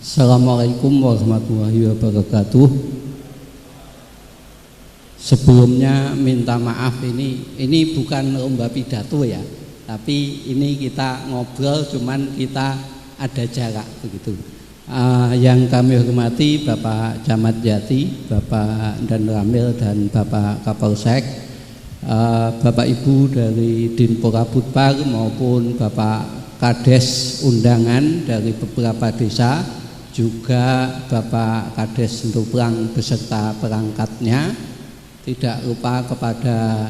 Assalamualaikum warahmatullahi wabarakatuh. Sebelumnya minta maaf, ini bukan lomba pidato ya, tapi ini kita ngobrol, cuman kita ada jarak begitu. Yang kami hormati Bapak Camat Jati, Bapak Dan Ramil dan Bapak Kapolsek, Bapak Ibu dari Dinpora Budpar maupun Bapak Kades undangan dari beberapa desa, juga Bapak Kades Ndoplang beserta perangkatnya, tidak lupa kepada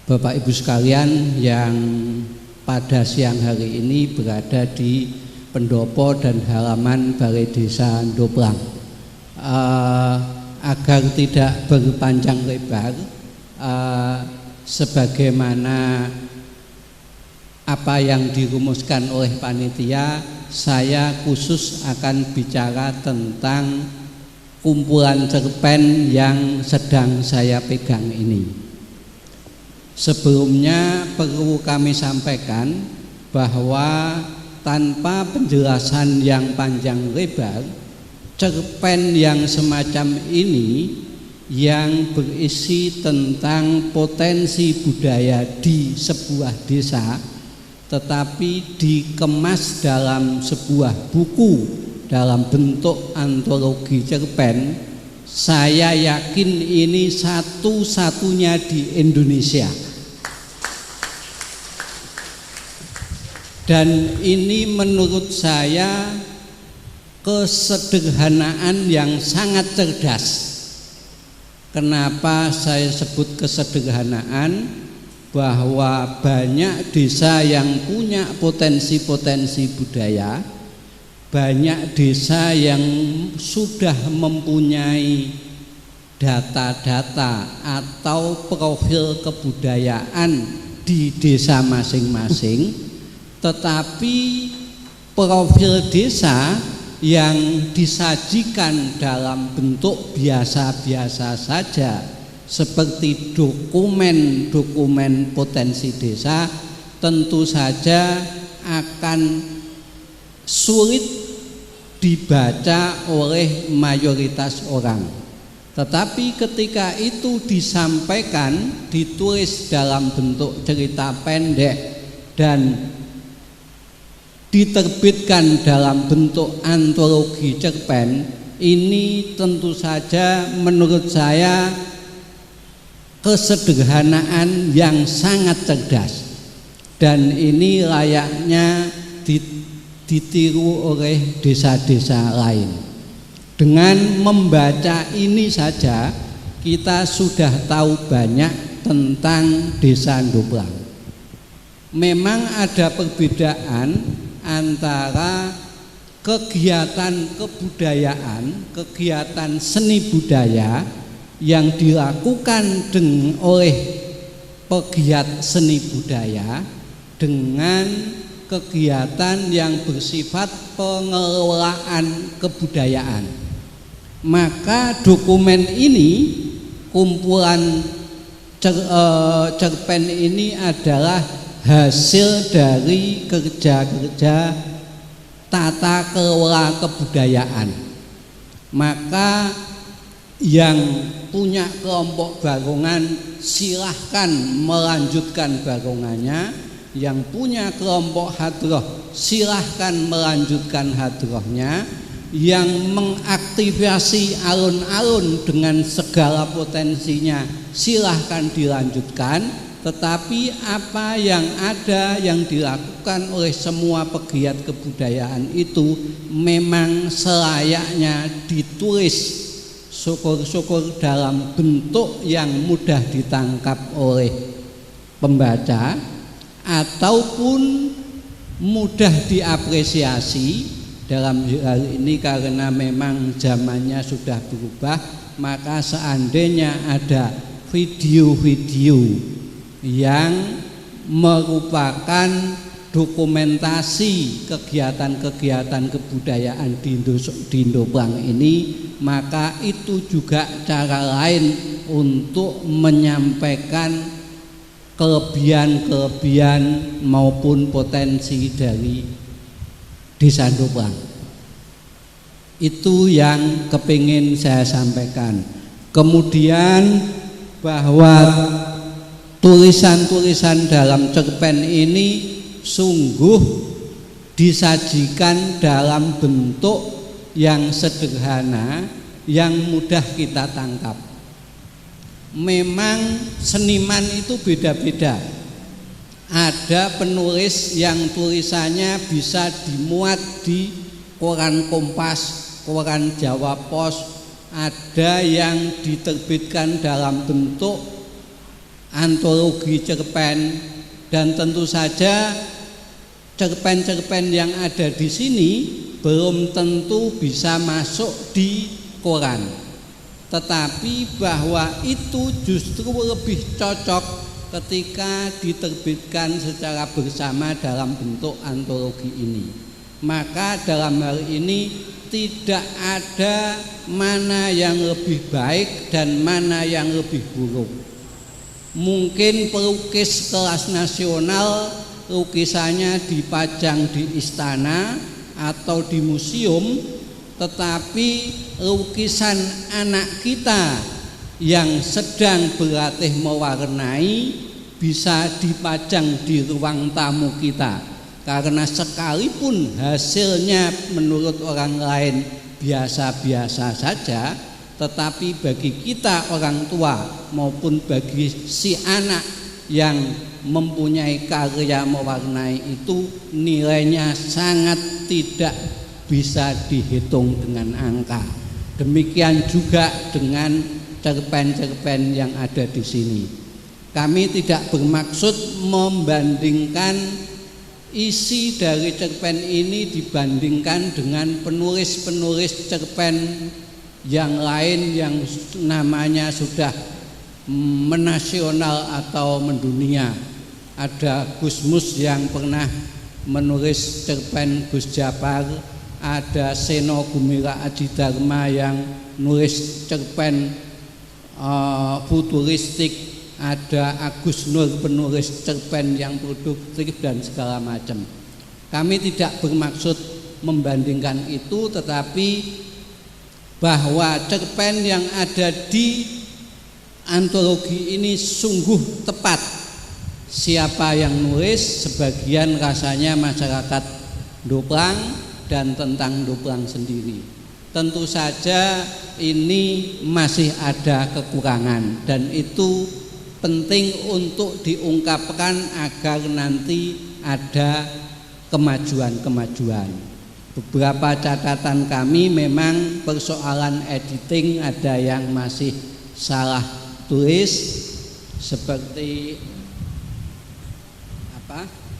Bapak Ibu sekalian yang pada siang hari ini berada di pendopo dan halaman Balai Desa Ndoplang. Agar tidak berpanjang lebar, sebagaimana apa yang dirumuskan oleh panitia, saya khusus akan bicara tentang kumpulan cerpen yang sedang saya pegang ini. Sebelumnya perlu kami sampaikan bahwa tanpa penjelasan yang panjang lebar, cerpen yang semacam ini yang berisi tentang potensi budaya di sebuah desa tetapi dikemas dalam sebuah buku dalam bentuk antologi cerpen, saya yakin ini satu-satunya di Indonesia. Dan ini menurut saya kesederhanaan yang sangat cerdas. Kenapa saya sebut kesederhanaan? Bahwa banyak desa yang punya potensi-potensi budaya, banyak desa yang sudah mempunyai data-data atau profil kebudayaan di desa masing-masing, tetapi profil desa yang disajikan dalam bentuk biasa-biasa saja seperti dokumen potensi desa, tentu saja akan sulit dibaca oleh mayoritas orang. Tetapi ketika itu disampaikan, ditulis dalam bentuk cerita pendek dan diterbitkan dalam bentuk antologi cerpen, ini tentu saja menurut saya kesederhanaan yang sangat cerdas, dan ini layaknya ditiru oleh desa-desa lain. Dengan membaca ini saja kita sudah tahu banyak tentang Desa Ndoplang. Memang ada perbedaan antara kegiatan kebudayaan, kegiatan seni budaya yang dilakukan oleh pegiat seni budaya dengan kegiatan yang bersifat pengelolaan kebudayaan. Maka dokumen ini, kumpulan cerpen ini adalah hasil dari kerja-kerja tata kelola kebudayaan. Maka yang punya kelompok barongan silahkan melanjutkan barongannya, yang punya kelompok hadroh silahkan melanjutkan hadrohnya, yang mengaktifasi alun-alun dengan segala potensinya silahkan dilanjutkan. Tetapi apa yang ada yang dilakukan oleh semua pegiat kebudayaan itu memang selayaknya ditulis syukur-syukur dalam bentuk yang mudah ditangkap oleh pembaca ataupun mudah diapresiasi. Dalam hal ini karena memang zamannya sudah berubah, maka seandainya ada video-video yang merupakan dokumentasi kegiatan-kegiatan kebudayaan di Ndoplang ini, maka itu juga cara lain untuk menyampaikan kelebihan-kelebihan maupun potensi dari Desa Ndoplang. Itu yang kepingin saya sampaikan. Kemudian bahwa tulisan-tulisan dalam cerpen ini sungguh disajikan dalam bentuk yang sederhana, yang mudah kita tangkap. Memang seniman itu beda-beda. Ada penulis yang tulisannya bisa dimuat di koran Kompas, koran Jawa Pos, ada yang diterbitkan dalam bentuk antologi cerpen, dan tentu saja cerpen-cerpen yang ada di sini belum tentu bisa masuk di koran. Tetapi bahwa itu justru lebih cocok ketika diterbitkan secara bersama dalam bentuk antologi ini. Maka dalam hal ini tidak ada mana yang lebih baik dan mana yang lebih buruk. Mungkin pelukis kelas nasional lukisannya dipajang di istana atau di museum, tetapi lukisan anak kita yang sedang berlatih mewarnai bisa dipajang di ruang tamu kita. Karena sekalipun hasilnya menurut orang lain biasa-biasa saja, tetapi bagi kita orang tua maupun bagi si anak yang mempunyai karya mewarnai itu nilainya sangat tidak bisa dihitung dengan angka. Demikian juga dengan cerpen-cerpen yang ada di sini. Kami tidak bermaksud membandingkan isi dari cerpen ini dibandingkan dengan penulis-penulis cerpen yang lain yang namanya sudah menasional atau mendunia. Ada Gus Mus yang pernah menulis cerpen Gus Japar, ada Seno Gumira Adhidharma yang nulis cerpen futuristik, ada Agus Nur penulis cerpen yang produktif dan segala macam. Kami tidak bermaksud membandingkan itu, tetapi bahwa cerpen yang ada di antologi ini sungguh tepat. Siapa yang nulis, sebagian rasanya masyarakat Doplang dan tentang Doplang sendiri. Tentu saja ini masih ada kekurangan, dan itu penting untuk diungkapkan agar nanti ada kemajuan-kemajuan. Beberapa catatan kami memang persoalan editing ada yang masih salah tulis, seperti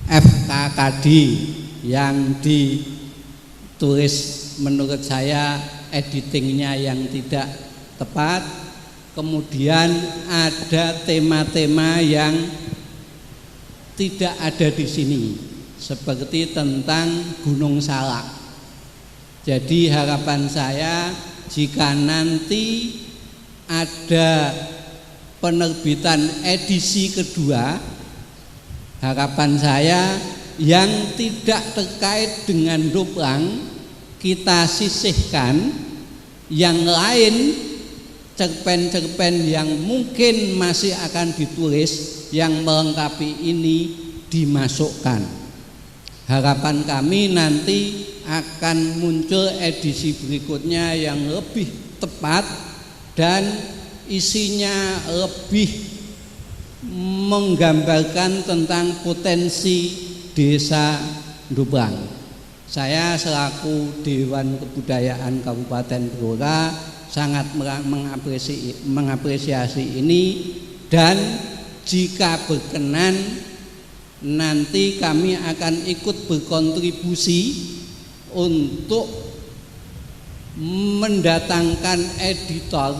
FKKD yang ditulis menurut saya editingnya yang tidak tepat. Kemudian ada tema-tema yang tidak ada di sini, seperti tentang Gunung Salak. Jadi harapan saya jika nanti ada penerbitan edisi kedua, harapan saya yang tidak terkait dengan Doplang kita sisihkan, yang lain cerpen-cerpen yang mungkin masih akan ditulis yang melengkapi ini dimasukkan. Harapan kami nanti akan muncul edisi berikutnya yang lebih tepat dan isinya lebih menggambarkan tentang potensi desa Doplang. Saya selaku Dewan Kebudayaan Kabupaten Blora sangat mengapresiasi ini, dan jika berkenan nanti kami akan ikut berkontribusi untuk mendatangkan editor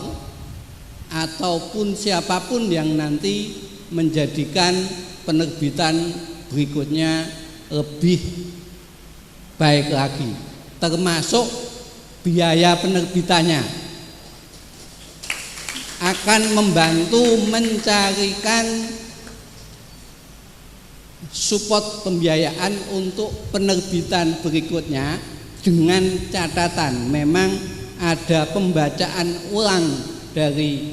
ataupun siapapun yang nanti menjadikan penerbitan berikutnya lebih baik lagi, termasuk biaya penerbitannya akan membantu mencarikan support pembiayaan untuk penerbitan berikutnya, dengan catatan memang ada pembacaan ulang dari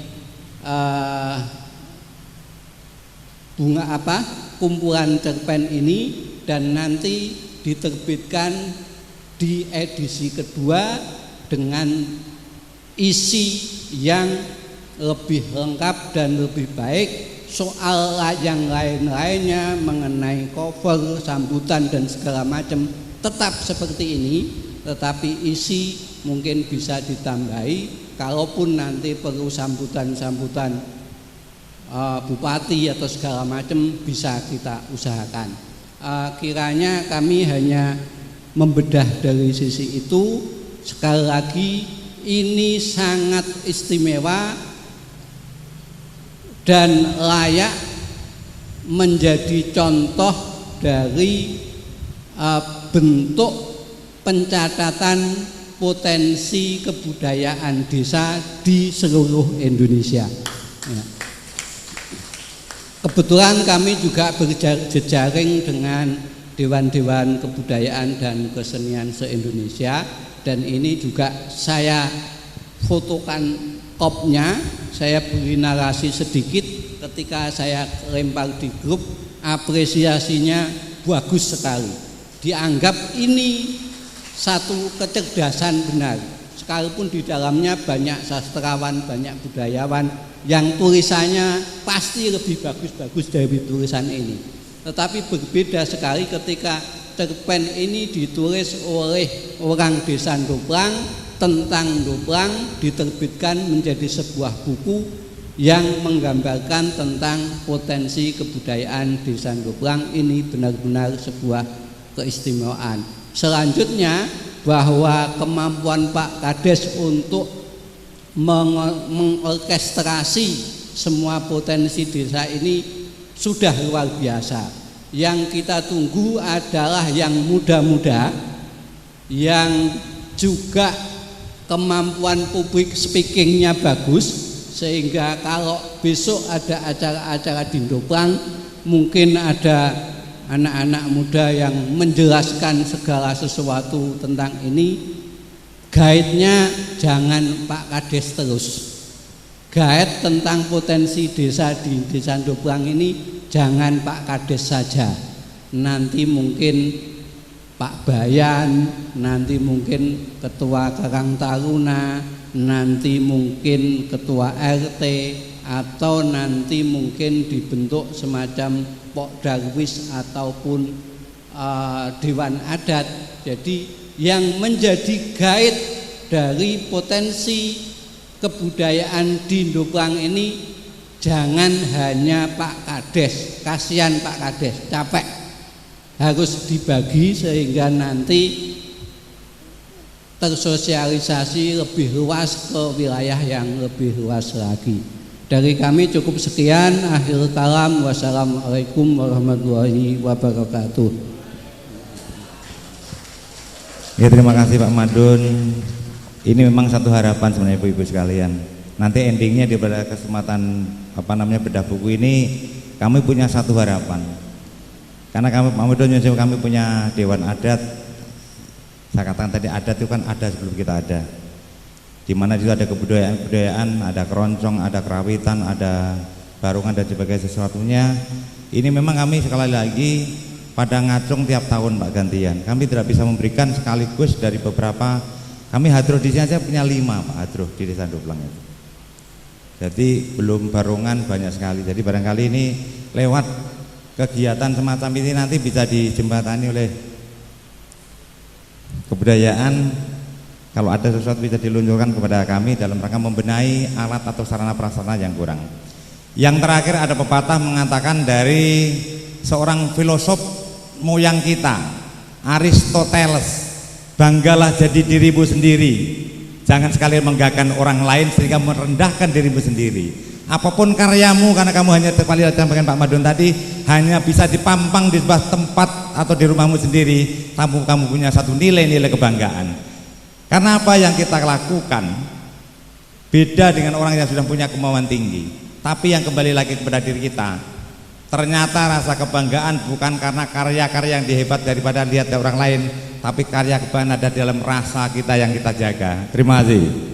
kumpulan cerpen ini, dan nanti diterbitkan di edisi kedua dengan isi yang lebih lengkap dan lebih baik. Soal yang lain-lainnya mengenai cover, sambutan dan segala macam tetap seperti ini, tetapi isi mungkin bisa ditambahi. Kalaupun nanti perlu sambutan-sambutan bupati atau segala macam, bisa kita usahakan. Kiranya kami hanya membedah dari sisi itu. Sekali lagi, ini sangat istimewa dan layak menjadi contoh dari bentuk pencatatan potensi kebudayaan desa di seluruh Indonesia. Ya. Kebetulan kami juga berjejaring dengan Dewan-Dewan Kebudayaan dan Kesenian se-Indonesia, dan ini juga saya fotokan kopnya, saya beri narasi sedikit ketika saya lempar di grup. Apresiasinya bagus sekali, dianggap ini satu kecerdasan benar, sekalipun di dalamnya banyak sastrawan, banyak budayawan yang tulisannya pasti lebih bagus-bagus dari tulisan ini. Tetapi berbeda sekali ketika cerpen ini ditulis oleh orang desa Ndoplang, tentang Ndoplang, diterbitkan menjadi sebuah buku yang menggambarkan tentang potensi kebudayaan desa Ndoplang. Ini benar-benar sebuah keistimewaan. Selanjutnya, bahwa kemampuan Pak Kades untuk mengorkestrasi semua potensi desa ini sudah luar biasa. Yang kita tunggu adalah yang muda-muda, yang juga kemampuan public speakingnya bagus, sehingga kalau besok ada acara-acara di Ndoplang, mungkin ada anak-anak muda yang menjelaskan segala sesuatu tentang ini. Guide-nya jangan Pak Kades terus. Guide tentang potensi desa di Desa Ndoplang ini jangan Pak Kades saja. Nanti mungkin Pak Bayan, nanti mungkin Ketua Karang Taruna, nanti mungkin Ketua RT, atau nanti mungkin dibentuk semacam Pok Darwis ataupun Dewan Adat. Jadi yang menjadi guide dari potensi kebudayaan di Ndoplang ini jangan hanya Pak Kades. Kasihan Pak Kades, capek. Harus dibagi sehingga nanti tersosialisasi lebih luas ke wilayah yang lebih luas lagi. Dari kami cukup sekian. Akhir kalam, wassalamualaikum warahmatullahi wabarakatuh. Ya, terima kasih Pak Madun. Ini memang satu harapan sebenarnya ibu-ibu sekalian. Nanti endingnya di pada kesempatan bedah buku ini, kami punya satu harapan. Karena kami Pak Madun, kami punya Dewan Adat. Saya katakan tadi adat itu kan ada sebelum kita ada. Di mana juga ada kebudayaan, ada keroncong, ada kerawitan, ada barungan dan sebagainya sesuatunya. Ini memang kami sekali lagi pada ngacung tiap tahun Pak gantian. Kami tidak bisa memberikan sekaligus dari beberapa. Kami hadroh di sini saja punya 5 Pak hadroh di Desa Ndoplang itu. Jadi belum barungan banyak sekali. Jadi barangkali ini lewat kegiatan semacam ini nanti bisa dijembatani oleh kebudayaan. Kalau ada sesuatu bisa diluncurkan kepada kami dalam rangka membenahi alat atau sarana prasarana yang kurang. Yang terakhir ada pepatah mengatakan dari seorang filosof moyang kita, Aristoteles, banggalah jadi dirimu sendiri, jangan sekali menggagakan orang lain sehingga merendahkan dirimu sendiri. Apapun karyamu, karena kamu hanya terpilih dengan Pak Madun tadi, hanya bisa dipampang di sebuah tempat atau di rumahmu sendiri, kamu punya satu nilai-nilai kebanggaan. Karena apa yang kita lakukan beda dengan orang yang sudah punya kemauan tinggi. Tapi yang kembali lagi kepada diri kita, ternyata rasa kebanggaan bukan karena karya-karya yang dihebat daripada lihat dari orang lain, tapi karya kebanggaan ada dalam rasa kita yang kita jaga. Terima kasih.